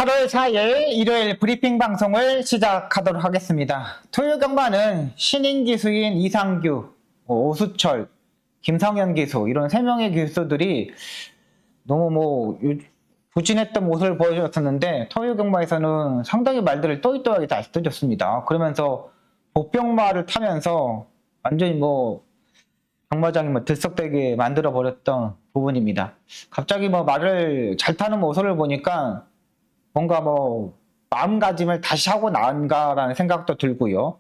8월 4일 일요일 브리핑 방송을 시작하도록 하겠습니다. 토요 경마는 신인 기수인 이상규, 오수철, 김성현 기수 이런 3명의 기수들이 너무 부진했던 모습을 보여줬었는데 토요 경마에서는 상당히 말들을 또이또이하게 다시 던졌습니다. 그러면서 복병마를 타면서 완전히 경마장이 들썩대게 만들어 버렸던 부분입니다. 갑자기 말을 잘 타는 모습을 보니까 뭔가 마음가짐을 다시 하고 나은가라는 생각도 들고요.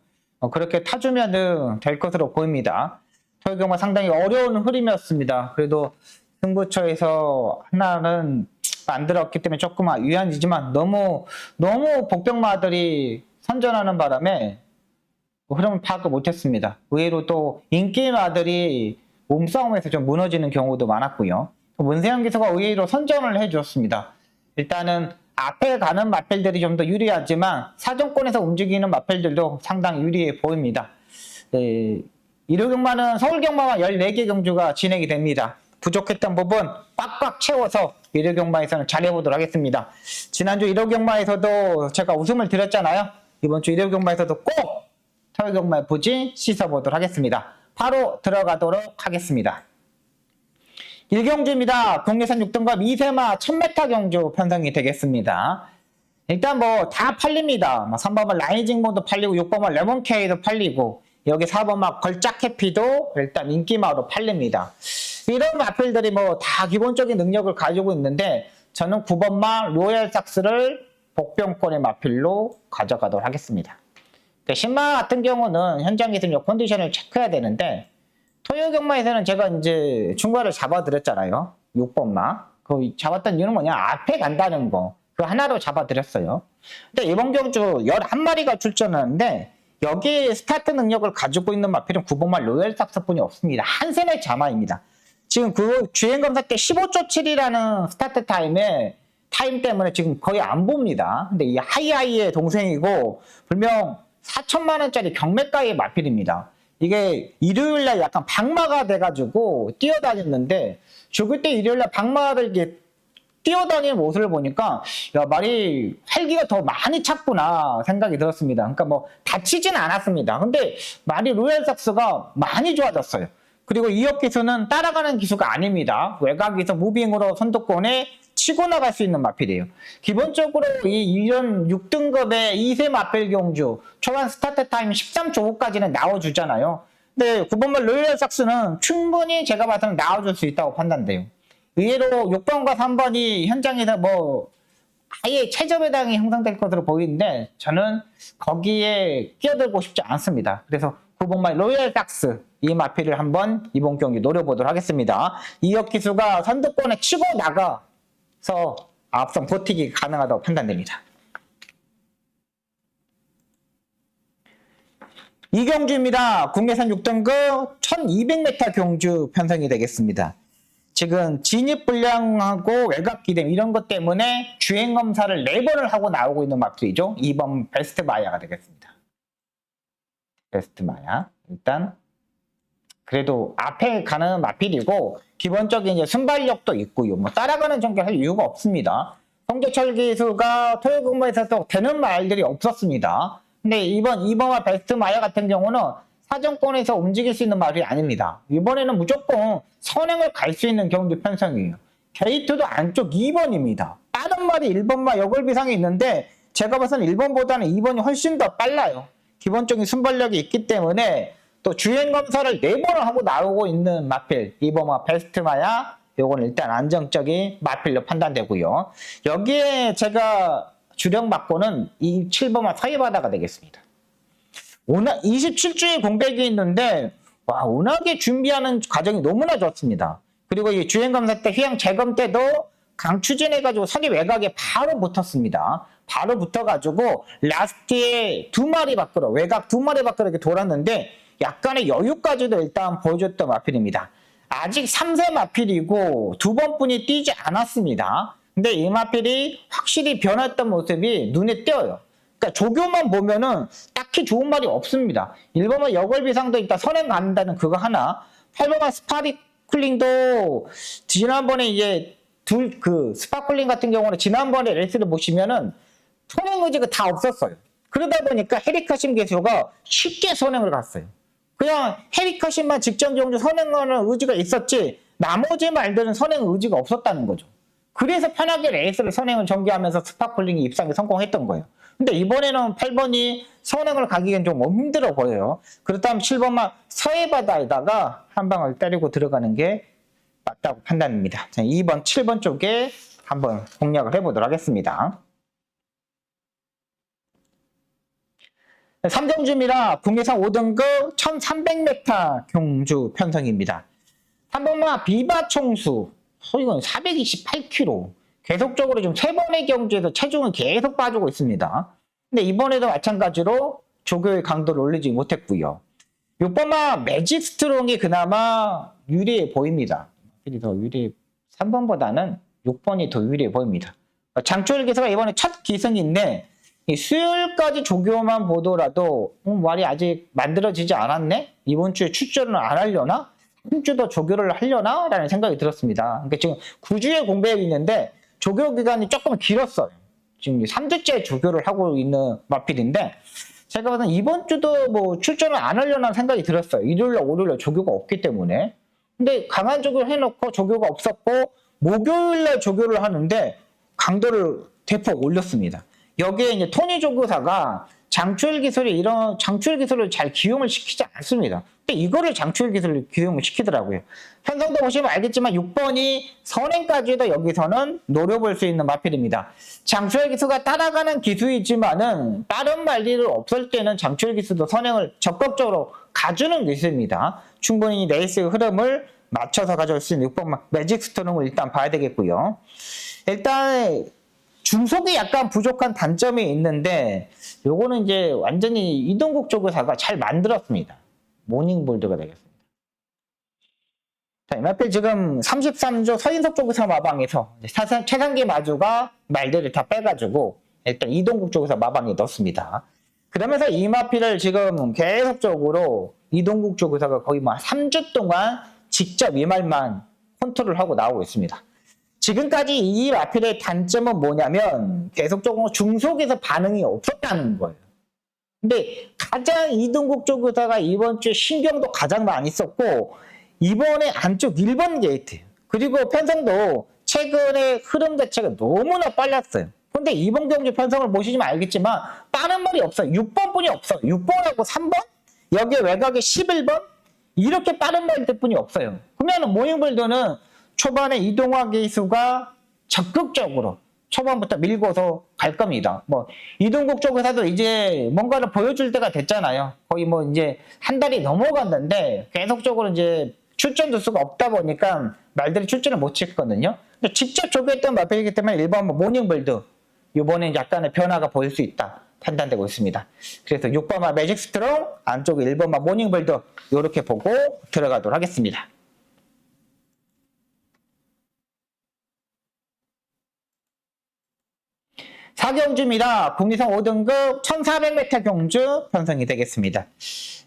그렇게 타주면은 될 것으로 보입니다. 토요 경마 상당히 어려운 흐름이었습니다. 그래도 승부처에서 하나는 만들었기 때문에 조금 위안이지만 너무 복병마들이 선전하는 바람에 흐름을 파악을 못했습니다. 의외로 또 인기마들이 몸싸움에서 좀 무너지는 경우도 많았고요. 문세영 기수가 의외로 선전을 해주었습니다. 일단은 앞에 가는 마필들이 좀 더 유리하지만 사정권에서 움직이는 마필들도 상당히 유리해 보입니다. 일요경마는 서울경마와 14개 경주가 진행이 됩니다. 부족했던 부분 꽉꽉 채워서 일요경마에서는 잘해보도록 하겠습니다. 지난주 일요경마에서도 제가 웃음을 드렸잖아요. 이번 주 일요경마에서도 꼭 토요경마의 부진 씻어보도록 하겠습니다. 바로 들어가도록 하겠습니다. 1경주입니다. 국내산 6등급 2세마 1000m 경주 편성이 되겠습니다. 일단 다 팔립니다. 3번만 라이징 모도 팔리고 6번만 레몬케이도 팔리고 여기 4번만 걸작 해피도 일단 인기마로 팔립니다. 이런 마필들이 다 기본적인 능력을 가지고 있는데 저는 9번마 로얄삭스를 복병권의 마필로 가져가도록 하겠습니다. 신마 같은 경우는 현장에서 컨디션을 체크해야 되는데 토요 경마에서는 제가 이제 중과를 잡아드렸잖아요. 6번마. 그 잡았던 이유는 뭐냐? 앞에 간다는 거. 그 하나로 잡아드렸어요. 근데 이번 경주 11마리가 출전하는데 여기 스타트 능력을 가지고 있는 마필은 9번마 로얄삭스뿐이 없습니다. 한샘의 자마입니다. 지금 그 주행검사 때 15초 7이라는 스타트 타임 때문에 지금 거의 안 봅니다. 근데 이 하이하이의 동생이고 불명 4천만원짜리 경매가의 마필입니다. 이게 일요일날 약간 박마가 돼가지고 뛰어다녔는데 죽을 때 일요일날 박마를 이렇게 뛰어다니는 모습을 보니까 야 말이 활기가 더 많이 찼구나 생각이 들었습니다. 그러니까 다치진 않았습니다. 근데 말이 로얄삭스가 많이 좋아졌어요. 그리고 이역 기수는 따라가는 기수가 아닙니다. 외곽에서 무빙으로 선두권에 치고 나갈 수 있는 마필이에요. 기본적으로 이런 6등급의 2세 마필 경주 초반 스타트 타임 13초5까지는 나와주잖아요. 근데 9번만 로얄삭스는 충분히 제가 봐서는 나와줄 수 있다고 판단돼요. 의외로 6번과 3번이 현장에서 아예 최저배당이 형성될 것으로 보이는데 저는 거기에 끼어들고 싶지 않습니다. 그래서 9번만 로얄삭스 이 마필을 한번 이번 경기 노려보도록 하겠습니다. 이역 기수가 선두권에 치고 나가서 앞선 버티기 가능하다고 판단됩니다. 이 경주입니다. 국내산 6등급 1200m 경주 편성이 되겠습니다. 지금 진입 불량하고 외곽 기댐 이런 것 때문에 주행 검사를 4번을 하고 나오고 있는 마필이죠. 2번 베스트 마야가 되겠습니다. 베스트 마야. 일단 그래도 앞에 가는 마필이고 기본적인 이제 순발력도 있고요. 따라가는 전개를 할 이유가 없습니다. 성재철 기수가 토요 경마에서도 되는 말들이 없었습니다. 근데 이번과 베스트 마야 같은 경우는 사정권에서 움직일 수 있는 말이 아닙니다. 이번에는 무조건 선행을 갈 수 있는 경주 편성이에요. 게이트도 안쪽 2번입니다. 다른 말이 1번마 여골비상이 있는데 제가 봐서는 1번보다는 2번이 훨씬 더 빨라요. 기본적인 순발력이 있기 때문에 또 주행검사를 4번을 하고 나오고 있는 마필 2번마 베스트마야 요거는 일단 안정적인 마필로 판단되고요. 여기에 제가 주력 맞고는 이 7번마 서해바다가 되겠습니다. 27주의 공백이 있는데 워낙에 준비하는 과정이 너무나 좋습니다. 그리고 이 주행검사 때 휘양 재검 때도 강 추진해가지고 선의 외곽에 바로 붙었습니다. 바로 붙어가지고 라스트에 2마리 밖으로 외곽 2마리 밖으로 이렇게 돌았는데 약간의 여유까지도 일단 보여줬던 마필입니다. 아직 3세 마필이고 2번뿐이 뛰지 않았습니다. 근데 이 마필이 확실히 변했던 모습이 눈에 띄어요. 그러니까 조교만 보면은 딱히 좋은 말이 없습니다. 1번은 여골비상도 있다 선행 간다는 그거 하나 8번은 스파리클링도 지난번에 이제 스파클링 같은 경우는 지난번에 레이스를 보시면은 선행 의지가 다 없었어요. 그러다 보니까 헤리카심 기수가 쉽게 선행을 갔어요. 그냥 헤리카심만 직전 경주 선행하는 의지가 있었지 나머지 말들은 선행 의지가 없었다는 거죠. 그래서 편하게 레이스를 선행을 전개하면서 스파클링이 입상에 성공했던 거예요. 근데 이번에는 8번이 선행을 가기엔 좀 힘들어 보여요. 그렇다면 7번만 서해바다에다가 한 방을 때리고 들어가는 게 맞다고 판단입니다. 자, 2번, 7번 쪽에 한번 공략을 해보도록 하겠습니다. 3경주입니다. 국내선 5등급 1300m 경주 편성입니다. 3번마 비바총수 이건 428kg 계속적으로 지금 3번의 경주에서 체중을 계속 빠지고 있습니다. 근데 이번에도 마찬가지로 조교의 강도를 올리지 못했고요. 6번마 매직스트롱이 그나마 유리해 보입니다. 더 유리해, 3번보다는 6번이 더 유리해 보입니다. 장초일 기사가 이번에 첫 기승인데 이 수요일까지 조교만 보더라도 말이 아직 만들어지지 않았네? 이번 주에 출전을 안 하려나? 한 주 더 조교를 하려나? 라는 생각이 들었습니다. 그러니까 지금 9주의 공백이 있는데 조교 기간이 조금 길었어요. 지금 3주째 조교를 하고 있는 마필인데 제가 봐서는 이번 주도 뭐 출전을 안 하려나 생각이 들었어요. 일요일날 월요일날 조교가 없기 때문에. 근데 강한 조교를 해놓고 조교가 없었고 목요일날 조교를 하는데 강도를 대폭 올렸습니다. 여기에 이제 토니 조교사가 장초일 기술이 이런 장초일 기술을 잘 기용을 시키지 않습니다. 근데 이거를 장초일 기술을 기용을 시키더라고요. 편성도 보시면 알겠지만 6번이 선행까지도 여기서는 노려볼 수 있는 마필입니다. 장초일 기수가 따라가는 기수이지만은 다른 말들이 없을 때는 장초일 기수도 선행을 적극적으로 가주는 기수입니다. 충분히 레이스의 흐름을 맞춰서 가져올 수 있는 6번 매직 스토롱을 일단 봐야 되겠고요. 일단 중속이 약간 부족한 단점이 있는데 요거는 이제 완전히 이동국 조교사가 잘 만들었습니다. 모닝볼드가 되겠습니다. 자, 이마필 지금 33조 서인석 조교사 마방에서 최상기 마주가 말들을 다 빼가지고 일단 이동국 조교사 마방에 넣습니다. 그러면서 이마필을 지금 계속적으로 이동국 조교사가 거의 뭐 3주 동안 직접 이 말만 컨트롤하고 나오고 있습니다. 지금까지 이 마필의 단점은 뭐냐면 계속적으로 중속에서 반응이 없었다는 거예요. 근데 가장 이동국 조교사가 이번 주에 신경도 가장 많이 썼고 이번에 안쪽 1번 게이트 그리고 편성도 최근에 흐름 자체가 너무나 빨랐어요. 근데 이번 경주 편성을 보시면 알겠지만 빠른 말이 없어요. 6번 뿐이 없어요. 6번하고 3번 여기 외곽에 11번 이렇게 빠른 말들 뿐이 없어요. 그러면 모닝볼드는 초반에 이동화 기수가 적극적으로 초반부터 밀고서 갈 겁니다. 뭐 이동국 쪽에서도 이제 뭔가를 보여줄 때가 됐잖아요. 거의 뭐 이제 한 달이 넘어갔는데 계속적으로 이제 출전 두수가 없다 보니까 말들이 출전을 못 시켰거든요. 근데 직접 조교했던 마필이기 때문에 1번 모닝볼드 이번에 약간의 변화가 보일 수 있다 판단되고 있습니다. 그래서 6번마 매직 스트롱 안쪽에 1번마 모닝볼드 이렇게 보고 들어가도록 하겠습니다. 4경주입니다. 국내선 5등급 1400m 경주 편성이 되겠습니다.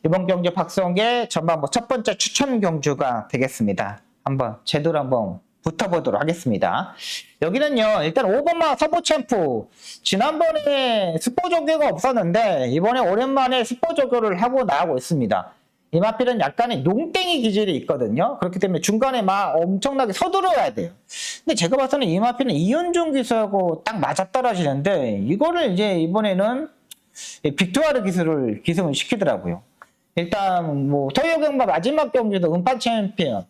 이번 경주 박성계 전반부 첫 번째 추천 경주가 되겠습니다. 한번 제대로 한번 붙어보도록 하겠습니다. 여기는요, 일단 5번마 서부 챔프. 지난번에 스포 조교가 없었는데 이번에 오랜만에 스포 조교를 하고 나오고 있습니다. 이 마필은 약간의 농땡이 기질이 있거든요. 그렇기 때문에 중간에 막 엄청나게 서두르야 돼요. 근데 제가 봐서는 이 마필은 이현종 기수하고 딱 맞아떨어지는데 이거를 이제 이번에는 빅투아르 기술을 기승을 시키더라고요. 일단 뭐 토요경마 마지막 경주도 음판 챔피언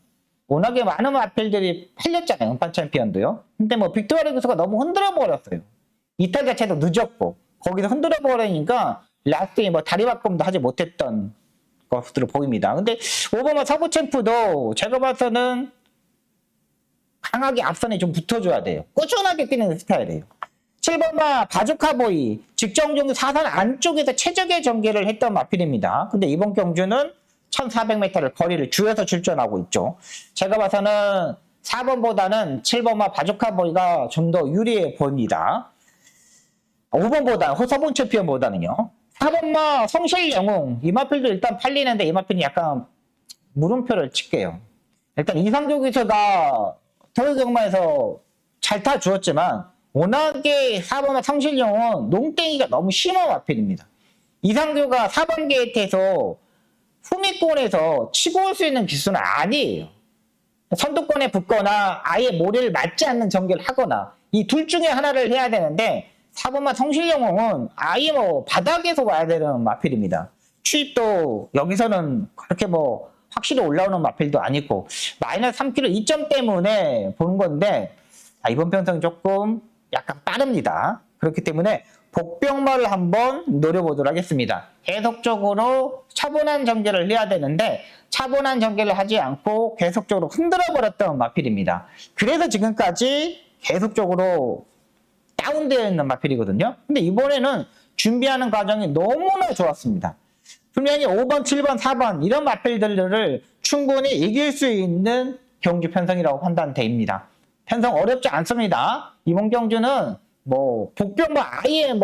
워낙에 많은 마필들이 팔렸잖아요. 음판 챔피언도요. 근데 뭐 빅투아르 기수가 너무 흔들어 버렸어요. 이탈 자체도 늦었고 거기서 흔들어 버리니까 라스트에 뭐 다리 바꿈도 하지 못했던 것으로 보입니다. 근데 5번마 서부 챔프도 제가 봐서는 강하게 앞선에 좀 붙어줘야 돼요. 꾸준하게 뛰는 스타일이에요. 7번마 바주카보이 직전 경주 사선 안쪽에서 최적의 전개를 했던 마필입니다. 근데 이번 경주는 1400m를 거리를 줄여서 출전하고 있죠. 제가 봐서는 4번보다는 7번마 바주카보이가 좀 더 유리해 보입니다. 5번보다 서본 챔피언보다는요. 4번마 성실영웅 이 마필도 일단 팔리는데 이 마필이 약간 물음표를 칠게요. 일단 이상조 기수가 토요경마에서 잘 타주었지만 워낙에 4번마 성실용은 농땡이가 너무 심한 마필입니다. 이상규가 4번 게이트에서 후미권에서 치고 올 수 있는 기수는 아니에요. 선두권에 붙거나 아예 모래를 맞지 않는 전개를 하거나 이 둘 중에 하나를 해야 되는데 4번마 성실용은 아예 뭐 바닥에서 와야 되는 마필입니다. 추입도 여기서는 그렇게 뭐 확실히 올라오는 마필도 아니고 마이너스 3kg 2점 때문에 보는 건데 이번 편성이 조금 약간 빠릅니다. 그렇기 때문에 복병마를 한번 노려보도록 하겠습니다. 계속적으로 차분한 전개를 해야 되는데 차분한 전개를 하지 않고 계속적으로 흔들어버렸던 마필입니다. 그래서 지금까지 계속적으로 다운되어 있는 마필이거든요. 근데 이번에는 준비하는 과정이 너무나 좋았습니다. 분명히 5번, 7번, 4번 이런 마필들을 충분히 이길 수 있는 경주 편성이라고 판단됩니다. 편성 어렵지 않습니다. 이번 경주는 뭐 복병 아예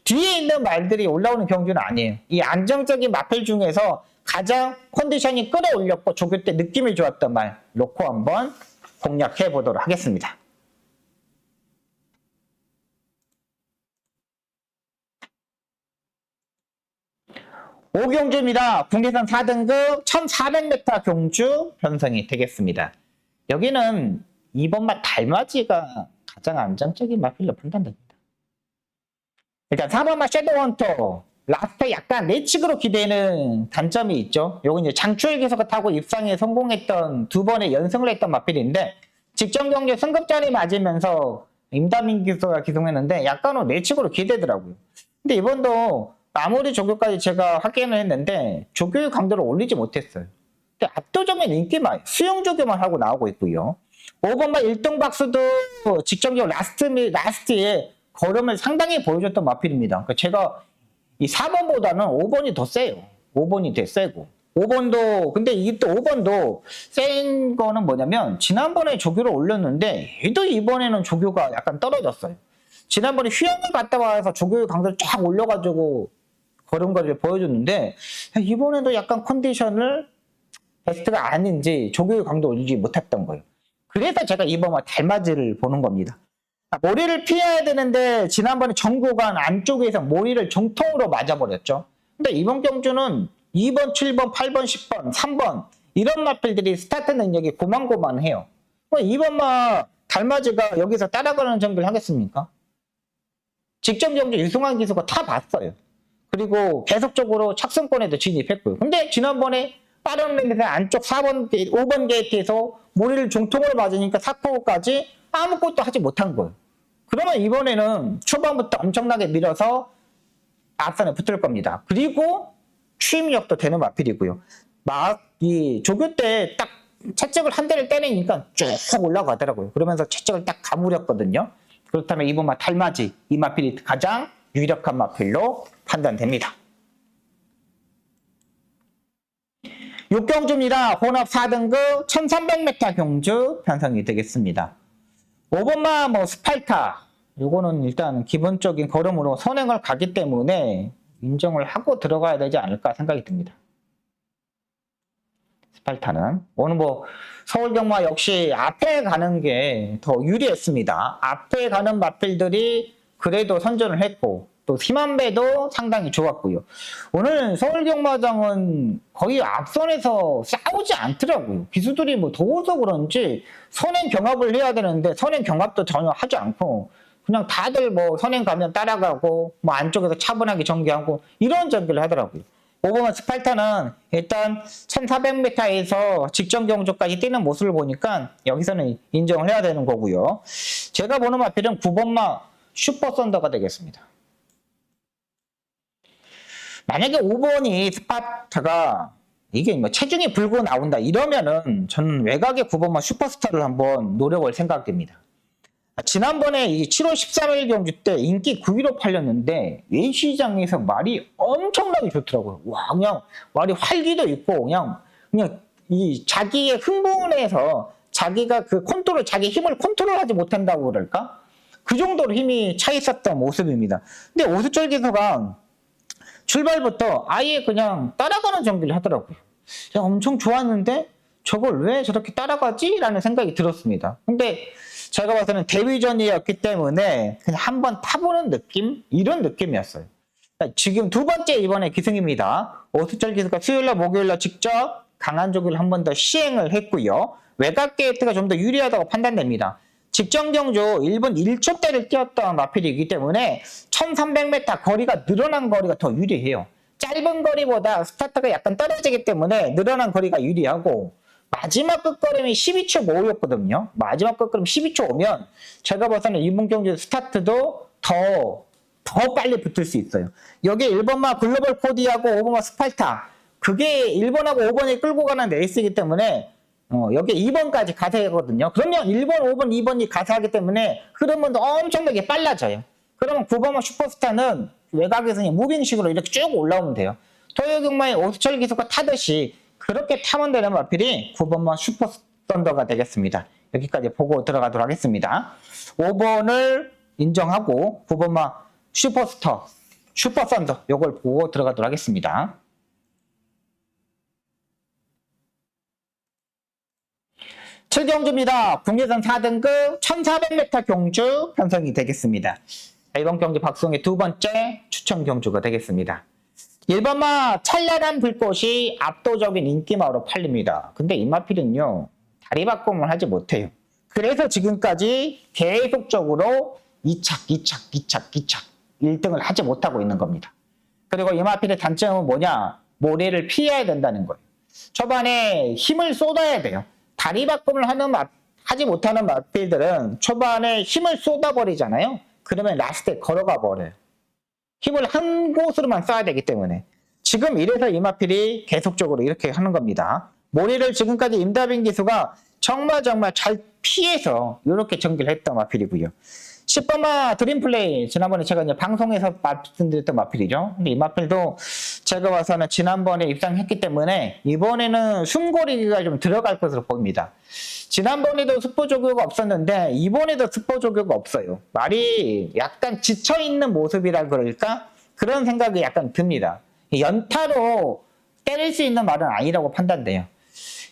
뒤에 있는 말들이 올라오는 경주는 아니에요. 이 안정적인 마필 중에서 가장 컨디션이 끌어올렸고 조교 때 느낌이 좋았던 말 놓고 한번 공략해 보도록 하겠습니다. 오경주입니다. 국내선 4등급 1400m 경주 편성이 되겠습니다. 여기는 2번마 달맞이가 가장 안정적인 마필로 판단됩니다. 일단 4번마 섀도우헌터 라스트 약간 내측으로 기대는 단점이 있죠. 요건 이제 장추일 기수가 타고 입상에 성공했던 두 번의 연승을 했던 마필인데 직전 경기 승급자리 맞으면서 임다민 기수가 기승했는데 약간은 내측으로 기대더라고요. 근데 이번도 마무리 조교까지 제가 확인을 했는데 조교의 강도를 올리지 못했어요. 근데 압도적인 인기만 수영 조교만 하고 나오고 있고요. 5번마 1등 박수도 직전 경기 라스트에 걸음을 상당히 보여줬던 마필입니다. 그러니까 제가 이 4번보다는 5번이 더 세요. 5번이 더 세고. 5번도, 근데 이게 또 5번도 센 거는 뭐냐면, 지난번에 조교를 올렸는데, 얘도 이번에는 조교가 약간 떨어졌어요. 지난번에 휘영을 갔다 와서 조교의 강도를 쫙 올려가지고 걸음걸이를 보여줬는데, 이번에도 약간 컨디션을 베스트가 아닌지 조교의 강도 올리지 못했던 거예요. 그래서 제가 이번에 달맞이를 보는 겁니다. 모리를 피해야 되는데 지난번에 정구간 안쪽에서 모리를 정통으로 맞아버렸죠. 근데 이번 경주는 2번, 7번, 8번, 10번, 3번 이런 마필들이 스타트 능력이 고만고만해요. 2번마 달맞이가 여기서 따라가는 전개를 하겠습니까? 직전 경주 유승환 기수가 다 봤어요. 그리고 계속적으로 착승권에도 진입했고요. 근데 지난번에 빠른 램에서 안쪽 4번, 5번 게이트에서 모리를 정통으로 맞으니까 4코어까지 아무것도 하지 못한 거예요. 그러면 이번에는 초반부터 엄청나게 밀어서 앞선에 붙을 겁니다. 그리고 추임력도 되는 마필이고요. 이 조교 때 딱 채찍을 한 대를 떼내니까 쭉 올라가더라고요. 그러면서 채찍을 딱 가무렸거든요. 그렇다면 이번마 달맞이 이 마필이 가장 유력한 마필로 판단됩니다. 6경주입니다. 혼합 4등급 1300m 경주 편성이 되겠습니다. 5번마 스팔타 요거는 일단 기본적인 걸음으로 선행을 가기 때문에 인정을 하고 들어가야 되지 않을까 생각이 듭니다. 스팔타는 오늘 서울경마 역시 앞에 가는 게 더 유리했습니다. 앞에 가는 마필들이 그래도 선전을 했고 또 희만배도 상당히 좋았고요. 오늘 서울경마장은 거의 앞선에서 싸우지 않더라고요. 기수들이 더워서 그런지 선행 경합을 해야 되는데 선행 경합도 전혀 하지 않고 그냥 다들 선행 가면 따라가고 안쪽에서 차분하게 전개하고 이런 전개를 하더라고요. 5번 스팔타는 일단 1400m에서 직전 경주까지 뛰는 모습을 보니까 여기서는 인정을 해야 되는 거고요. 제가 보는 마필은 9번마 슈퍼 썬더가 되겠습니다. 만약에 5번이 스파타가 이게 체중이 불고 나온다 이러면은 저는 외곽의 9번마 슈퍼스타를 한번 노려볼 생각입니다. 지난번에 이 7월 13일 경주 때 인기 9위로 팔렸는데 외시장에서 말이 엄청나게 좋더라고요. 와, 그냥 말이 활기도 있고 그냥 이 자기의 흥분해서 자기가 자기 힘을 컨트롤하지 못한다고 그럴까? 그 정도로 힘이 차 있었던 모습입니다. 근데 오수철 기수가 출발부터 아예 그냥 따라가는 전개를 하더라고요. 엄청 좋았는데 저걸 왜 저렇게 따라가지? 라는 생각이 들었습니다. 근데 제가 봐서는 데뷔전이었기 때문에 그냥 한번 타보는 느낌? 이런 느낌이었어요. 지금 두 번째 이번에 기승입니다. 오수철 기수가 수요일날 목요일날 직접 강한 조기를 한 번 더 시행을 했고요. 외곽 게이트가 좀 더 유리하다고 판단됩니다. 직전 경주 1분 1초대를 뛰었던 마필이기 때문에 1300m 거리가 늘어난 거리가 더 유리해요. 짧은 거리보다 스타트가 약간 떨어지기 때문에 늘어난 거리가 유리하고 마지막 끝걸음이 12초 5였거든요. 마지막 끝걸음 12초 5면 제가 봐서는 이번 경주 스타트도 더 빨리 붙을 수 있어요. 여기 1번마 글로벌 코디하고 5번마 스팔타 그게 1번하고 5번이 끌고 가는 레이스이기 때문에 여기 2번까지 가세하거든요. 그러면 1번, 5번, 2번이 가세하기 때문에 흐름은 엄청나게 빨라져요. 그러면 9번마 슈퍼스타는 외곽에서 그냥 무빙식으로 이렇게 쭉 올라오면 돼요. 토요경마의 오수철 기수가 타듯이 그렇게 타면 되는 마필이 9번마 슈퍼썬더가 되겠습니다. 여기까지 보고 들어가도록 하겠습니다. 5번을 인정하고 9번마 슈퍼썬더 요걸 보고 들어가도록 하겠습니다. 칠경주입니다. 국내선 4등급 1400m 경주 편성이 되겠습니다. 이번 경주 박수홍의 두 번째 추천 경주가 되겠습니다. 1번마 찬란한 불꽃이 압도적인 인기마로 팔립니다. 근데 이 마필은요 다리 바꿈을 하지 못해요. 그래서 지금까지 계속적으로 2착 1등을 하지 못하고 있는 겁니다. 그리고 이 마필의 단점은 뭐냐? 모래를 피해야 된다는 거예요. 초반에 힘을 쏟아야 돼요. 다리 바꿈을 하지 못하는 마필들은 초반에 힘을 쏟아버리잖아요. 그러면 라스트에 걸어가 버려요. 힘을 한 곳으로만 써야 되기 때문에 지금 이래서 이 마필이 계속적으로 이렇게 하는 겁니다. 모래를 지금까지 임다빈 기수가 정말 잘 피해서 이렇게 전개를 했던 마필이고요. 10번마 드림플레이 지난번에 제가 이제 방송에서 말씀드렸던 마필이죠. 근데 이 마필도 제가 봐서는 지난번에 입상했기 때문에 이번에는 숨고르기가 좀 들어갈 것으로 보입니다. 지난번에도 스포 조교가 없었는데 이번에도 스포 조교가 없어요. 말이 약간 지쳐있는 모습이라 그럴까? 그런 생각이 약간 듭니다. 연타로 때릴 수 있는 말은 아니라고 판단돼요.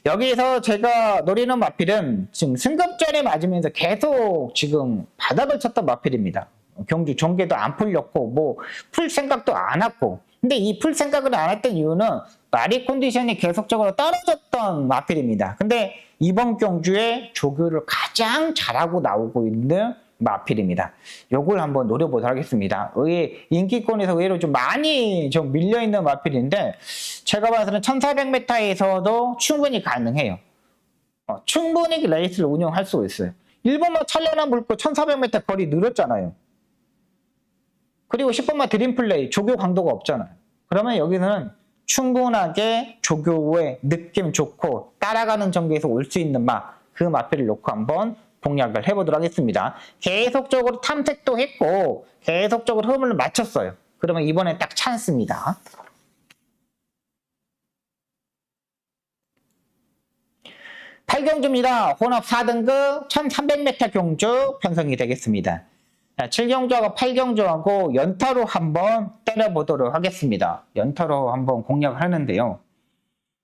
여기서 제가 노리는 마필은 지금 승급전에 맞으면서 계속 지금 바닥을 쳤던 마필입니다. 경주 전개도 안 풀렸고 풀 생각도 안 했고 근데 이 풀 생각을 안 했던 이유는 마리 컨디션이 계속적으로 떨어졌던 마필입니다. 근데 이번 경주에 조교를 가장 잘하고 나오고 있는 마필입니다. 요걸 한번 노려보도록 하겠습니다. 인기권에서 의외로 좀 많이 좀 밀려있는 마필인데 제가 봐서는 1400m에서도 충분히 가능해요. 충분히 레이스를 운영할 수 있어요. 1번마 찬란한 불꽃 1400m 거리 늘었잖아요. 그리고 10번마 드림플레이 조교 강도가 없잖아요. 그러면 여기서는 충분하게 조교의 느낌 좋고 따라가는 전개에서 올 수 있는 그 마필을 놓고 한번 공략을 해보도록 하겠습니다. 계속적으로 탐색도 했고 계속적으로 흐름을 맞췄어요. 그러면 이번에 딱 찬스입니다. 팔경주입니다. 혼합 4등급 1300m 경주 편성이 되겠습니다. 7경주하고 8경주하고 연타로 한번 때려보도록 하겠습니다. 연타로 한번 공략을 하는데요.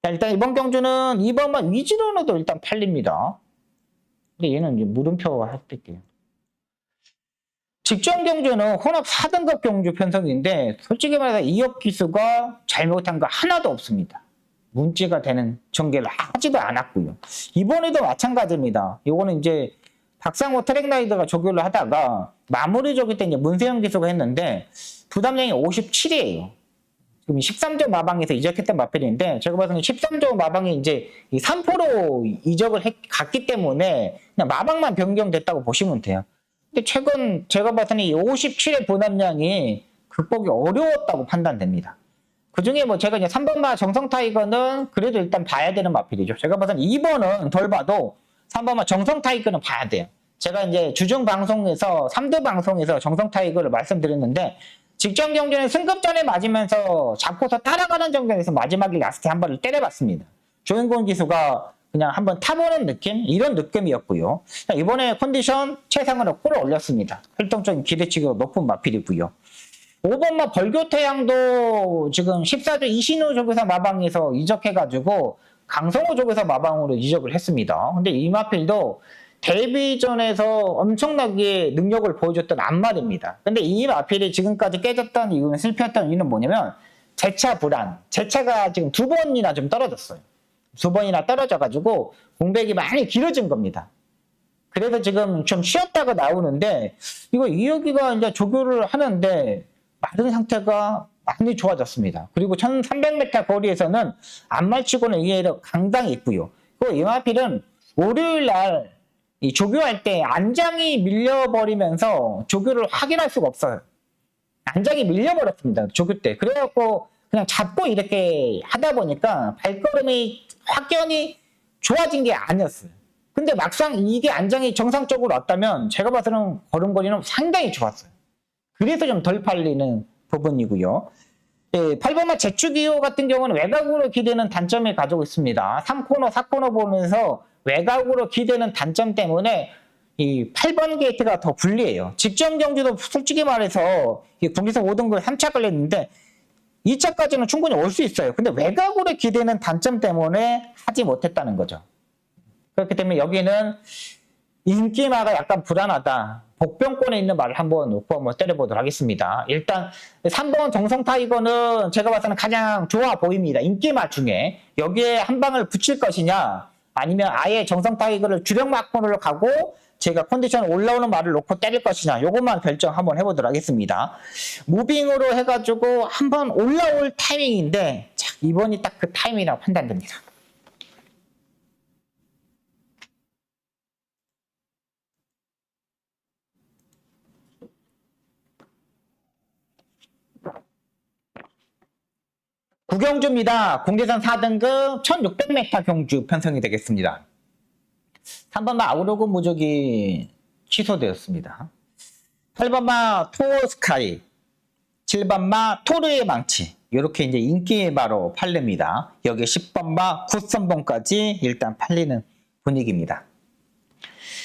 일단 이번 경주는 2번만 위지로너도 일단 팔립니다. 근데 얘는 이제 물음표 할게요. 직전 경주는 혼합 4등급 경주 편성인데 솔직히 말해서 이업 기수가 잘못한 거 하나도 없습니다. 문제가 되는 전개를 하지도 않았고요. 이번에도 마찬가지입니다. 이거는 이제 박상호 트랙라이더가 조교를 하다가 마무리 조교 때 이제 문세영 기수가 했는데 부담량이 57이에요. 지금 13조 마방에서 이적했던 마필인데 제가 봐서는 13조 마방이 이제 3%로 이적을 갔기 때문에 그냥 마방만 변경됐다고 보시면 돼요. 근데 최근 제가 봐서는 이 57의 부담량이 극복이 어려웠다고 판단됩니다. 그 중에 제가 이제 3번마 정성 타이거는 그래도 일단 봐야 되는 마필이죠. 제가 봐서는 2번은 덜 봐도 3번마 정성 타이거는 봐야 돼요. 제가 이제 주중 방송에서 3두 방송에서 정성 타이거를 말씀드렸는데 직전 경기는 승급전에 맞으면서 잡고서 따라가는 전개에서 마지막에 라스트에 한 번을 때려봤습니다. 조인곤 기수가 그냥 한번 타보는 느낌? 이런 느낌이었고요. 이번에 컨디션 최상으로 골을 올렸습니다. 활동적인 기대치가 높은 마필이고요. 5번마 벌교태양도 지금 14조 이신우 조교사 마방에서 이적해가지고 강성호 조교사 마방으로 이적을 했습니다. 근데 이마필도 데뷔전에서 엄청나게 능력을 보여줬던 안마입니다. 근데 이마필이 지금까지 깨졌던 이유는, 실패했던 이유는 뭐냐면 재차 불안, 재차가 지금 2번이나 좀 떨어졌어요. 2번이나 떨어져가지고 공백이 많이 길어진 겁니다. 그래서 지금 좀 쉬었다가 나오는데, 이거 이혁이가 이제 조교를 하는데 맞은 상태가 많이 좋아졌습니다. 그리고 1300m 거리에서는 안말치고는 의외로 강당이 있고요. 그리고 이마필은 월요일 날 이 조교할 때 안장이 밀려버리면서 조교를 확인할 수가 없어요. 안장이 밀려버렸습니다. 조교 때. 그래갖고 그냥 잡고 이렇게 하다 보니까 발걸음이 확연히 좋아진 게 아니었어요. 근데 막상 이게 안장이 정상적으로 왔다면 제가 봐서는 걸음걸이는 상당히 좋았어요. 그래서 좀 덜 팔리는 부분이고요. 예, 8번마 제추기호 같은 경우는 외곽으로 기대는 단점을 가지고 있습니다. 3코너, 4코너 보면서 외곽으로 기대는 단점 때문에 이 8번 게이트가 더 불리해요. 직전 경주도 솔직히 말해서 국리선 5등급 3차 걸렸는데 2차까지는 충분히 올 수 있어요. 근데 외곽으로 기대는 단점 때문에 하지 못했다는 거죠. 그렇기 때문에 여기는 인기마가 약간 불안하다. 복병권에 있는 말을 한번 놓고 한번 때려보도록 하겠습니다. 일단 3번 정성타이거는 제가 봐서는 가장 좋아 보입니다. 인기마 중에 여기에 한 방을 붙일 것이냐, 아니면 아예 정성타이거를 주력 마코너로 가고 제가 컨디션 올라오는 말을 놓고 때릴 것이냐, 요것만 결정 한번 해보도록 하겠습니다. 무빙으로 해가지고 한번 올라올 타이밍인데, 자, 이번이 딱 그 타이밍이라고 판단됩니다. 구경주입니다. 공대산 4등급 1600m 경주 편성이 되겠습니다. 3번마 아우로그 무적이 취소되었습니다. 8번마 토스카이, 7번마 토르의 망치, 이렇게 이제 인기의 바로 팔립니다. 여기 10번마 굿선봉까지 일단 팔리는 분위기입니다.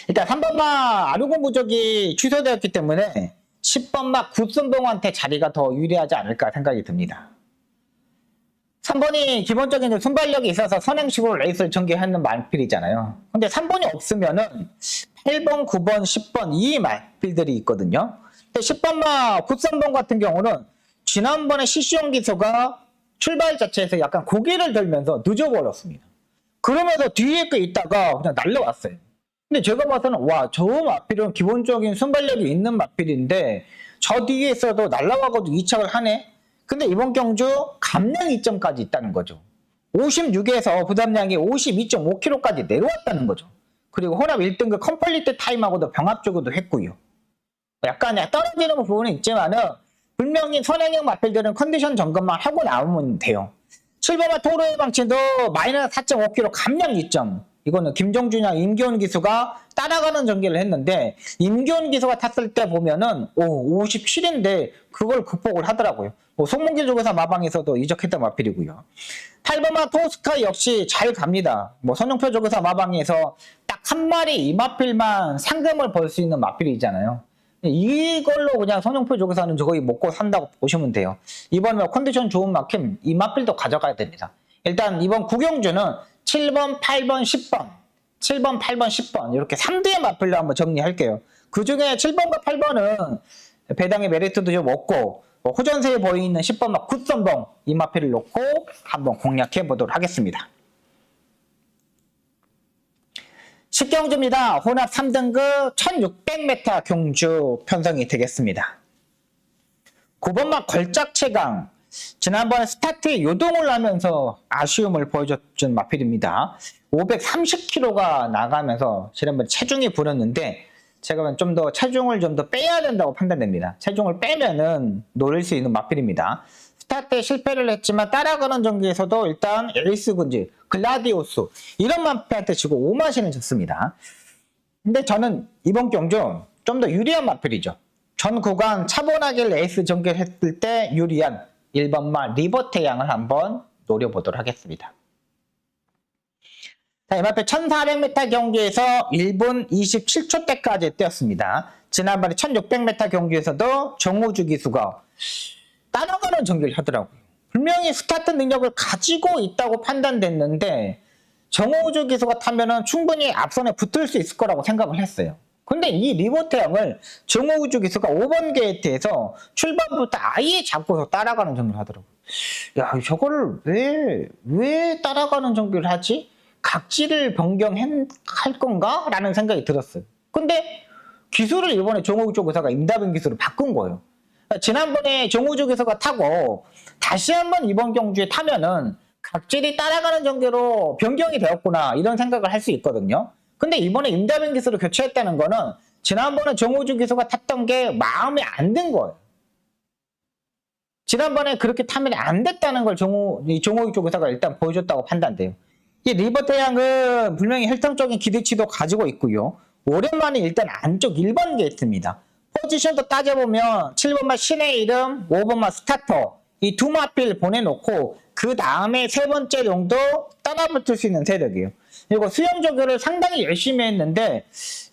일단 3번마 아르고 무적이 취소되었기 때문에 10번마 굿선봉한테 자리가 더 유리하지 않을까 생각이 듭니다. 3번이 기본적인 순발력이 있어서 선행식으로 레이스를 전개하는 말필이잖아요. 근데 3번이 없으면은 8번, 9번, 10번 이 말필들이 있거든요. 근데 10번마 93번 같은 경우는 지난번에 CC형 기소가 출발 자체에서 약간 고개를 들면서 늦어버렸습니다. 그러면서 뒤에 게 있다가 그냥 날라왔어요. 근데 제가 봐서는 와, 저 마필은 기본적인 순발력이 있는 마필인데 저 뒤에 있어도 날라와가지고 2착을 하네? 근데 이번 경주 감량 2점까지 있다는 거죠. 56에서 부담량이 52.5kg까지 내려왔다는 거죠. 그리고 혼합 1등급 컴플리트 타임하고도 병합적으로도 했고요. 약간 떨어지는 부분은 있지만은 분명히 선행형 마필들은 컨디션 점검만 하고 나오면 돼요. 7번마 토르의 방치도 마이너스 4.5kg 감량 2점. 이거는 김정준이랑 임기훈 기수가 따라가는 전개를 했는데 임기훈 기수가 탔을 때 보면은 57인데 그걸 극복을 하더라고요. 송문길 조교사 마방에서도 이적했던 마필이고요. 8번마 토스카 역시 잘 갑니다. 선영표 조교사 마방에서 딱 한 마리 이 마필만 상금을 벌 수 있는 마필이잖아요. 이걸로 그냥 송영표 조교사는 거의 먹고 산다고 보시면 돼요. 이번에 컨디션 좋은 만큼 이 마필도 가져가야 됩니다. 일단 이번 구경주는 7번, 8번, 10번 7번, 8번, 10번 이렇게 3대의 마필로 한번 정리할게요. 그 중에 7번과 8번은 배당의 메리트도 좀 없고 호전세에 보이는 10번마 굿선봉 이 마필을 놓고 한번 공략해 보도록 하겠습니다. 10경주입니다. 혼합 3등급 1600m 경주 편성이 되겠습니다. 9번마 걸작 최강, 지난번에 스타트에 요동을 하면서 아쉬움을 보여줬던 마필입니다. 530kg가 나가면서 지난번에 체중이 불었는데 제가 좀 더 체중을 좀 더 빼야 된다고 판단됩니다. 체중을 빼면은 노릴 수 있는 마필입니다. 스타트에 실패를 했지만 따라가는 전기에서도 일단 에이스 군지, 글라디오스 이런 마필한테 지고 오마신을 졌습니다. 근데 저는 이번 경주 좀 더 유리한 마필이죠. 전 구간 차분하게 레이스 전개를 했을 때 유리한 1번마 리버테양을 한번 노려보도록 하겠습니다. 자, 이 마필 1400m 경기에서 1분 27초 때까지 뛰었습니다. 지난번에 1600m 경기에서도 정우주 기수가 따라가는 전개를 하더라고요. 분명히 스타트 능력을 가지고 있다고 판단됐는데 정호우주 기수가 타면은 충분히 앞선에 붙을 수 있을 거라고 생각을 했어요. 근데 이 리버태양을 정호우주 기수가 5번 게이트에서 출발부터 아예 잡고서 따라가는 정비를 하더라고요. 야, 저거를 왜 따라가는 정비를 하지? 각지를 변경할 건가? 라는 생각이 들었어요. 근데 기술을 이번에 정호우주 기수가 임다빈 기술을 바꾼 거예요. 지난번에 정호우주 기수가 타고 다시 한번 이번 경주에 타면은 각질이 따라가는 정도로 변경이 되었구나 이런 생각을 할 수 있거든요. 근데 이번에 임다빈 기수를 교체했다는 거는 지난번에 정호우주 기수가 탔던 게 마음에 안 든 거예요. 지난번에 그렇게 타면 안 됐다는 걸 정호우주 기수가 일단 보여줬다고 판단돼요. 이 리버태양은 분명히 혈통적인 기대치도 가지고 있고요. 오랜만에 일단 안쪽 1번 게이트입니다. 포지션도 따져보면 7번마 신의 이름, 5번마 스타터 이 두 마필 보내놓고 그 다음에 세 번째 정도 따라붙을 수 있는 세력이에요. 그리고 수영 조교를 상당히 열심히 했는데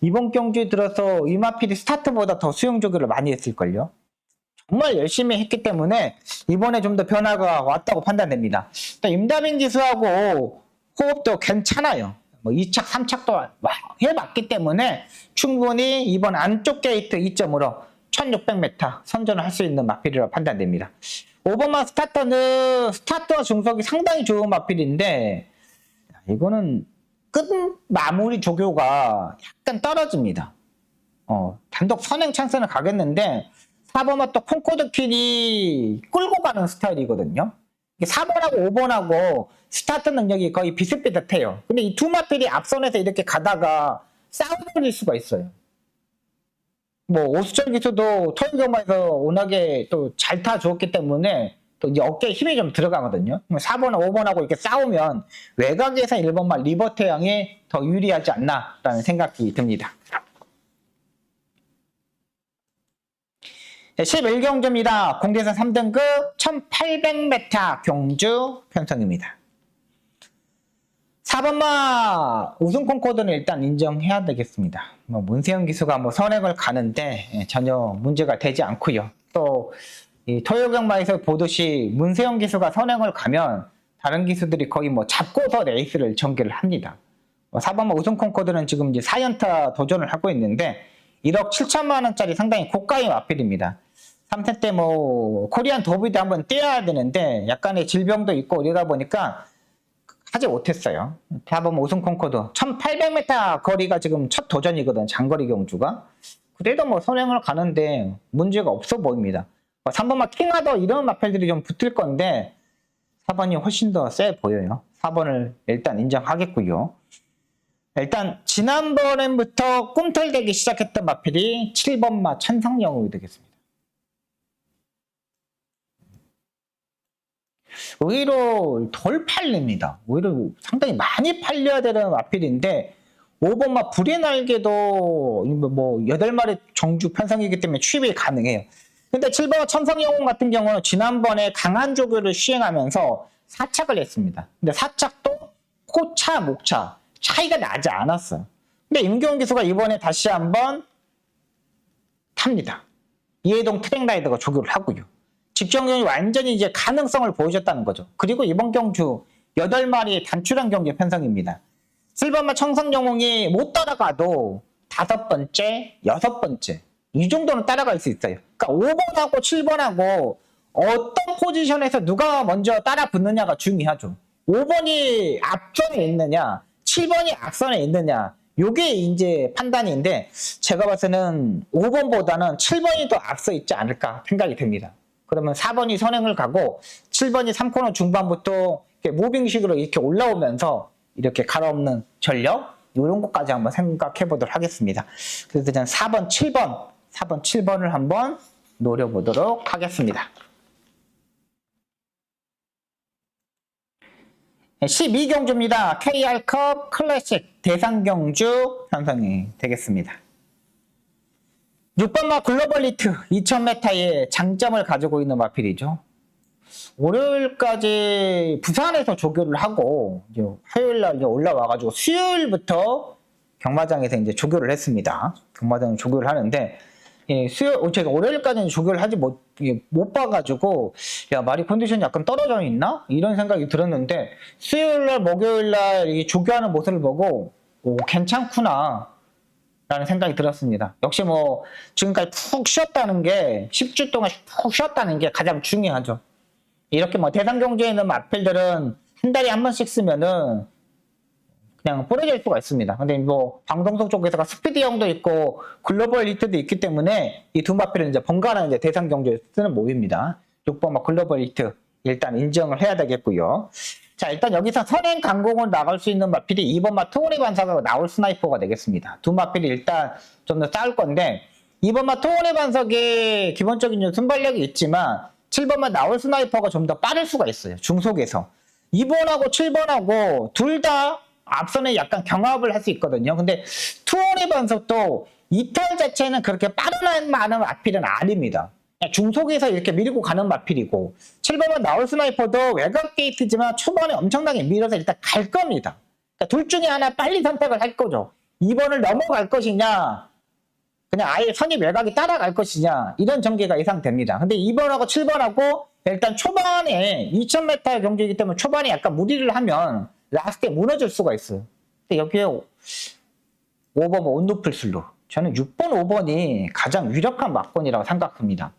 이번 경주에 들어서 이 마필이 스타트보다 더 수영 조교를 많이 했을걸요. 정말 열심히 했기 때문에 이번에 좀 더 변화가 왔다고 판단됩니다. 임다빈 기수하고 호흡도 괜찮아요. 뭐 2착, 3착도 해봤기 때문에 충분히 이번 안쪽 게이트 2점으로 1600m 선전을 할 수 있는 마필이라고 판단됩니다. 5번마 스타터는 스타터 중속이 상당히 좋은 마필인데 이거는 끝 마무리 조교가 약간 떨어집니다. 단독 선행 찬스는 가겠는데 4번마 또 콩코드킬이 끌고 가는 스타일이거든요. 4번하고 5번하고 스타트 능력이 거의 비슷비슷해요. 근데 이 두 마필이 앞선에서 이렇게 가다가 싸움을 수가 있어요. 뭐 오수철 기수도 토요경마에서 워낙에 또 잘 타주었기 때문에 또 이제 어깨에 힘이 좀 들어가거든요. 4번, 5번하고 이렇게 싸우면 외곽에서 1번만 리버태양이 더 유리하지 않나라는 생각이 듭니다. 11경주입니다. 공대에서 3등급 1800m 경주 편성입니다. 4번마 우승 콩코드는 일단 인정해야 되겠습니다. 문세영 기수가 선행을 가는데 전혀 문제가 되지 않고요. 또 이 토요경마에서 보듯이 문세영 기수가 선행을 가면 다른 기수들이 거의 잡고서 레이스를 전개를 합니다. 4번마 우승 콩코드는 지금 이제 4연타 도전을 하고 있는데 1억 7천만 원짜리 상당히 고가의 마필입니다. 3세 때 코리안 더비도 한번 뛰어야 되는데 약간의 질병도 있고 이러다 보니까 하지 못했어요. 4번 우승 콩코드 1800m 거리가 지금 첫 도전이거든. 장거리 경주가. 그래도 선행을 가는데 문제가 없어 보입니다. 3번마 킹하더 이런 마필들이 좀 붙을 건데 4번이 훨씬 더 세 보여요. 4번을 일단 인정하겠고요. 일단 지난번부터 꿈틀대기 시작했던 마필이 7번마 천상영웅이 되겠습니다. 오히려 덜 팔립니다. 오히려 상당히 많이 팔려야 되는 마필인데 5번마 불의 날개도 8마리 정주 편성이기 때문에 취입이 가능해요. 근데 7번마 천상영웅 같은 경우는 지난번에 강한 조교를 시행하면서 4착을 했습니다. 근데 4착도 코차, 목차 차이가 나지 않았어요. 근데 임경훈 기수가 이번에 다시 한번 탑니다. 이해동 트랙라이더가 조교를 하고요. 직전경이 완전히 이제 가능성을 보여줬다는 거죠. 그리고 이번 경주 8마리 단출한 경기 편성입니다. 7번마 청성영웅이 못 따라가도 5번째, 6번째 이 정도는 따라갈 수 있어요. 그러니까 5번하고 7번하고 어떤 포지션에서 누가 먼저 따라 붙느냐가 중요하죠. 5번이 앞선에 있느냐 7번이 앞선에 있느냐 요게 이제 판단인데 제가 봤을 때는 5번보다는 7번이 더 앞서 있지 않을까 생각이 듭니다. 그러면 4번이 선행을 가고 7번이 3코너 중반부터 이렇게 무빙식으로 이렇게 올라오면서 이렇게 갈아엎는 전력 이런 것까지 한번 생각해 보도록 하겠습니다. 그래서 저는 4번, 7번을 한번 노려보도록 하겠습니다. 12경주입니다. KR컵 클래식 대상경주 편성이 되겠습니다. 6번마 글로벌리트 2000m의 장점을 가지고 있는 마필이죠. 월요일까지 부산에서 조교를 하고 이제 화요일날 이제 올라와가지고 수요일부터 경마장에서 이제 조교를 했습니다. 경마장 조교를 하는데 예, 제가 월요일까지는 조교를 하지 못 봐가지고, 야, 말이 컨디션이 약간 떨어져 있나? 이런 생각이 들었는데, 수요일날, 목요일날 이 조교하는 모습을 보고, 오, 괜찮구나. 라는 생각이 들었습니다. 역시 뭐, 지금까지 푹 쉬었다는 게, 10주 동안 푹 쉬었다는 게 가장 중요하죠. 이렇게 뭐, 대상경주에 있는 마필들은 한 달에 한 번씩 쓰면은, 그냥 뿌려질 수가 있습니다. 근데 뭐 방송석 쪽에서가 스피드 형도 있고 글로벌 히트도 있기 때문에 이 두 마필은 이제 번갈아 이제 대상 경주에 쓰는 몹입니다. 6번 막 글로벌 히트 일단 인정을 해야 되겠고요. 자, 일단 여기서 선행 강공을 나갈 수 있는 마필이 2번 마 토오리 반사가 나올 스나이퍼가 되겠습니다. 두 마필이 일단 좀 더 싸울 건데 2번 마 토오리 반석의 기본적인 순발력이 있지만 7번 마 나올 스나이퍼가 좀 더 빠를 수가 있어요. 중속에서 2번하고 7번하고 둘다 앞선에 약간 경합을 할 수 있거든요. 근데 투어리 반석도 이탈 자체는 그렇게 빠른 많은 마필은 아닙니다. 중속에서 이렇게 밀고 가는 마필이고 7번은 나올 스나이퍼도 외곽 게이트지만 초반에 엄청나게 밀어서 일단 갈 겁니다. 그러니까 둘 중에 하나 빨리 선택을 할 거죠. 2번을 넘어갈 것이냐 그냥 아예 선입 외곽이 따라갈 것이냐 이런 전개가 예상됩니다. 근데 2번하고 7번하고 일단 초반에 2000m 경기이기 때문에 초반에 약간 무리를 하면 라스트에 무너질 수가 있어요. 근데 여기에 5번 온도풀 슬로 저는 6번, 5번이 가장 유력한 막권이라고 생각합니다.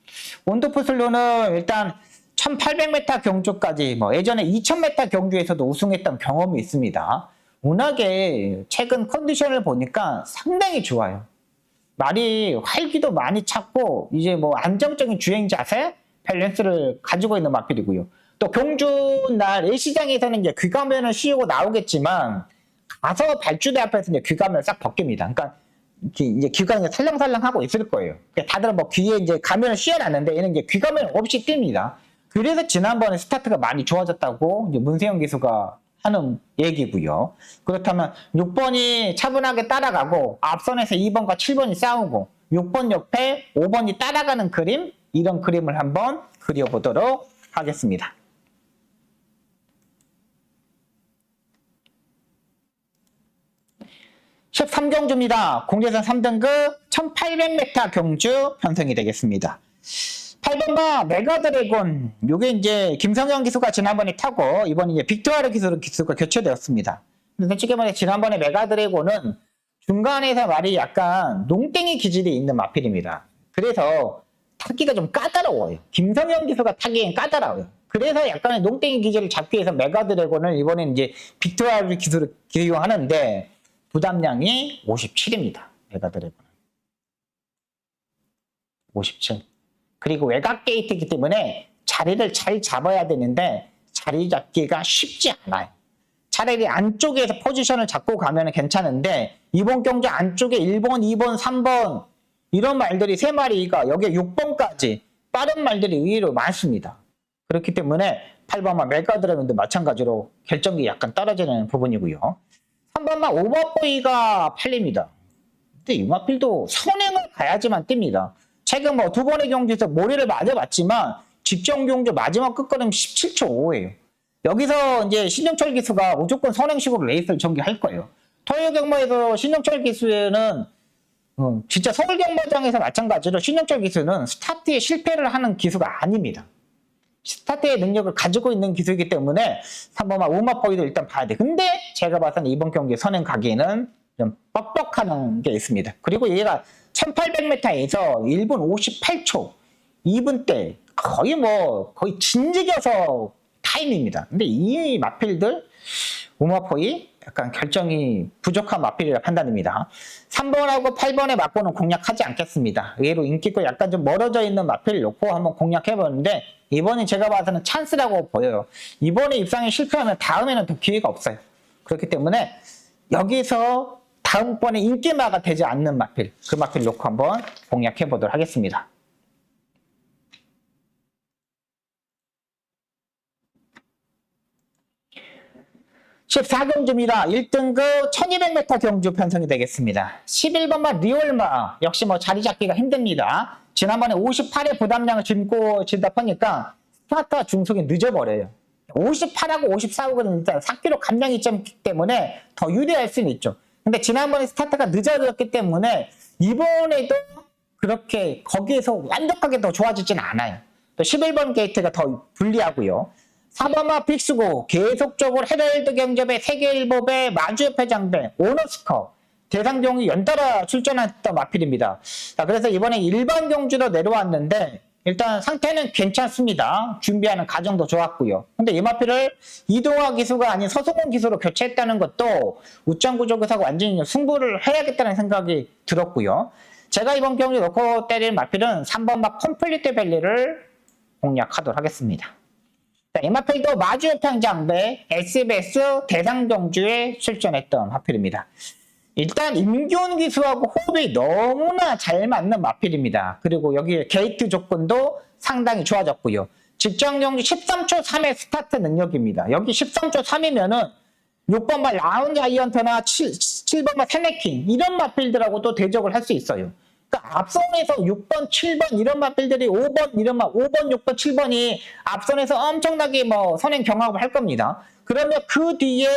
온도풀 슬로는 일단 1800m 경주까지 뭐 예전에 2000m 경주에서도 우승했던 경험이 있습니다. 워낙에 최근 컨디션을 보니까 상당히 좋아요. 말이 활기도 많이 찼고 이제 뭐 안정적인 주행 자세, 밸런스를 가지고 있는 마필이고요. 또 경주 날 일시장에서는 이제 귀가면을 씌우고 나오겠지만 가서 발주대 앞에서 이제 귀가면을 싹 벗깁니다. 그러니까 이제 귀가 이제 살랑살랑 하고 있을 거예요. 그러니까 다들 뭐 귀에 이제 가면을 씌워놨는데 얘는 이제 귀가면 없이 뜁니다. 그래서 지난번에 스타트가 많이 좋아졌다고 이제 문세영 기수가 하는 얘기고요. 그렇다면 6번이 차분하게 따라가고 앞선에서 2번과 7번이 싸우고 6번 옆에 5번이 따라가는 그림 이런 그림을 한번 그려보도록 하겠습니다. (13경주입니다) 공제선 3등급 1800m 경주 편성이 되겠습니다. 8번마 메가드래곤 요게 이제 김성현 기수가 지난번에 타고 이번 이제 빅토르 기수가 교체되었습니다. 근데 솔직히 말해 지난번에 메가드래곤은 중간에서 말이 약간 농땡이 기질이 있는 마필입니다. 그래서 타기가 좀 까다로워요. 김성현 기수가 타기엔 까다로워요. 그래서 약간의 농땡이 기질을 잡기 위해서 메가드래곤을 이번엔 이제 빅토르 기수를 기용하는데 부담량이 57입니다. 메가드래곤은 57. 그리고 외곽 게이트이기 때문에 자리를 잘 잡아야 되는데 자리 잡기가 쉽지 않아요. 차라리 안쪽에서 포지션을 잡고 가면 괜찮은데 이번 경주 안쪽에 1번, 2번, 3번 이런 말들이 3마리가 여기에 6번까지 빠른 말들이 의외로 많습니다. 그렇기 때문에 8번마 메가드래곤도 마찬가지로 결정이 약간 떨어지는 부분이고요. 3번마 오버보이가 팔립니다. 근데 이 마필도 선행을 가야지만 뜹니다. 최근 뭐 두 번의 경주에서 모래를 맞아봤지만 직전 경주 마지막 끝걸음 17초 5예요. 여기서 이제 신영철 기수가 무조건 선행식으로 레이스를 전개할 거예요. 토요 경마에서 신영철 기수는 진짜 서울 경마장에서 마찬가지로 신영철 기수는 스타트에 실패를 하는 기수가 아닙니다. 스타트의 능력을 가지고 있는 기수이기 때문에 3번마 우마포이도 일단 봐야 돼. 근데 제가 봐서는 이번 경기에 선행 가기에는 좀 뻑뻑한 게 있습니다. 그리고 얘가 1800m에서 1분 58초 2분 때 거의 진지겨서 타임입니다. 근데 이 마필들 우마포이 약간 결정이 부족한 마필이라 판단입니다. 3번하고 8번의 맞고는 공략하지 않겠습니다. 의외로 인기 있고 약간 좀 멀어져 있는 마필을 놓고 한번 공략해보는데 이번에 제가 봐서는 찬스라고 보여요. 이번에 입상에 실패하면 다음에는 더 기회가 없어요. 그렇기 때문에 여기서 다음번에 인기마가 되지 않는 마필, 그 마필 놓고 한번 공략해보도록 하겠습니다. 14경주입니다. 1등급 1200m 경주 편성이 되겠습니다. 11번마 리올마 역시 뭐 자리 잡기가 힘듭니다. 지난번에 58의 부담량을 짊고 지다 보니까 스타트와 중속이 늦어버려요. 58하고 54하고는 일단 4kg 감량이 좀 있기 때문에 더 유리할 수는 있죠. 근데 지난번에 스타트가 늦어졌기 때문에 이번에도 그렇게 거기에서 완벽하게 더 좋아지진 않아요. 또 11번 게이트가 더 불리하고요. 4번마 픽스고 계속적으로 헤럴드 경접의 세계일보배 마주협회 장배 오너스컵 대상 경기 연달아 출전했던 마필입니다. 자, 그래서 이번에 일반 경주로 내려왔는데 일단 상태는 괜찮습니다. 준비하는 과정도 좋았고요. 근데 이 마필을 이동화 기수가 아닌 서소공 기수로 교체했다는 것도 우짱구조교사가 완전히 승부를 해야겠다는 생각이 들었고요. 제가 이번 경기 놓고 때릴 마필은 3번 막 컴플리트 밸리를 공략하도록 하겠습니다. 자, 이 마필도 마주협회 장배 SBS 대상 경주에 출전했던 마필입니다. 일단 임기훈 기수하고 호흡이 너무나 잘 맞는 마필입니다. 그리고 여기 게이트 조건도 상당히 좋아졌고요. 직전 경주 13초 3의 스타트 능력입니다. 여기 13초 3이면은 6번마 라운 자이언트나 7번마 세네킹 이런 마필들하고도 대적을 할 수 있어요. 그러니까 앞선에서 6번, 7번 이런 마필들이 5번, 6번, 7번이 앞선에서 엄청나게 선행 경합을 할 겁니다. 그러면 그 뒤에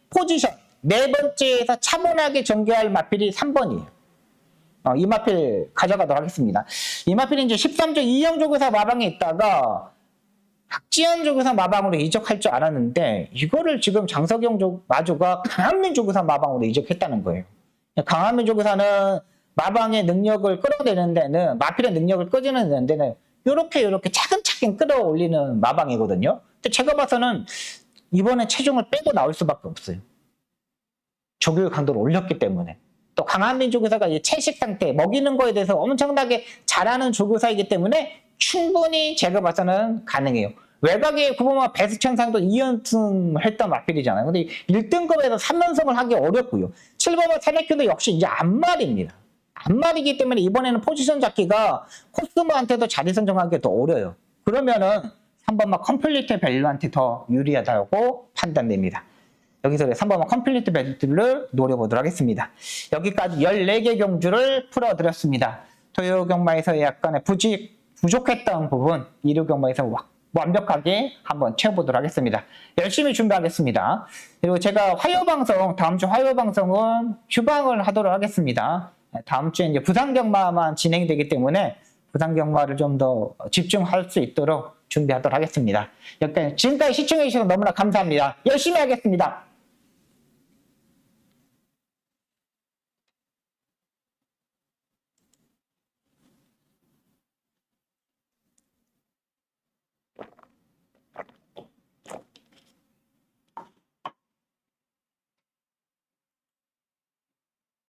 포지션 네 번째에서 차분하게 전개할 마필이 3번이에요. 이 마필 가져가도록 하겠습니다. 이 마필이 이제 13조 이영 조교사 마방에 있다가 박지현 조교사 마방으로 이적할 줄 알았는데 이거를 지금 장석영 마조가 강한민 조교사 마방으로 이적했다는 거예요. 강한민 조교사는 마방의 능력을 끌어내는 데는 마필의 능력을 끌어내는 데는 이렇게 차근차근 끌어올리는 마방이거든요. 근데 제가 봐서는 이번에 체중을 빼고 나올 수밖에 없어요. 조교의 강도를 올렸기 때문에. 또 강한민 조교사가 채식 상태, 먹이는 거에 대해서 엄청나게 잘하는 조교사이기 때문에 충분히 제가 봐서는 가능해요. 외곽의 9번마 베스천상도 2연승을 했던 마필이잖아요. 근데 1등급에서 3연승을 하기 어렵고요. 7번마 세네큐도 역시 이제 안말입니다. 안말이기 때문에 이번에는 포지션 잡기가 코스모한테도 자리 선정하기 더 어려워요. 그러면은 3번마 컴플리트 밸류한테 더 유리하다고 판단됩니다. 여기서 3번마 컴플리트 밸류를 노려보도록 하겠습니다. 여기까지 14개 경주를 풀어드렸습니다. 토요 경마에서 약간의 부족했던 부분, 이류 경마에서 완벽하게 한번 채워보도록 하겠습니다. 열심히 준비하겠습니다. 그리고 제가 다음 주 화요 방송은 휴방을 하도록 하겠습니다. 다음 주에 이제 부산 경마만 진행되기 때문에 부산 경마를 좀 더 집중할 수 있도록 준비하도록 하겠습니다. 지금까지 시청해주셔서 너무나 감사합니다. 열심히 하겠습니다.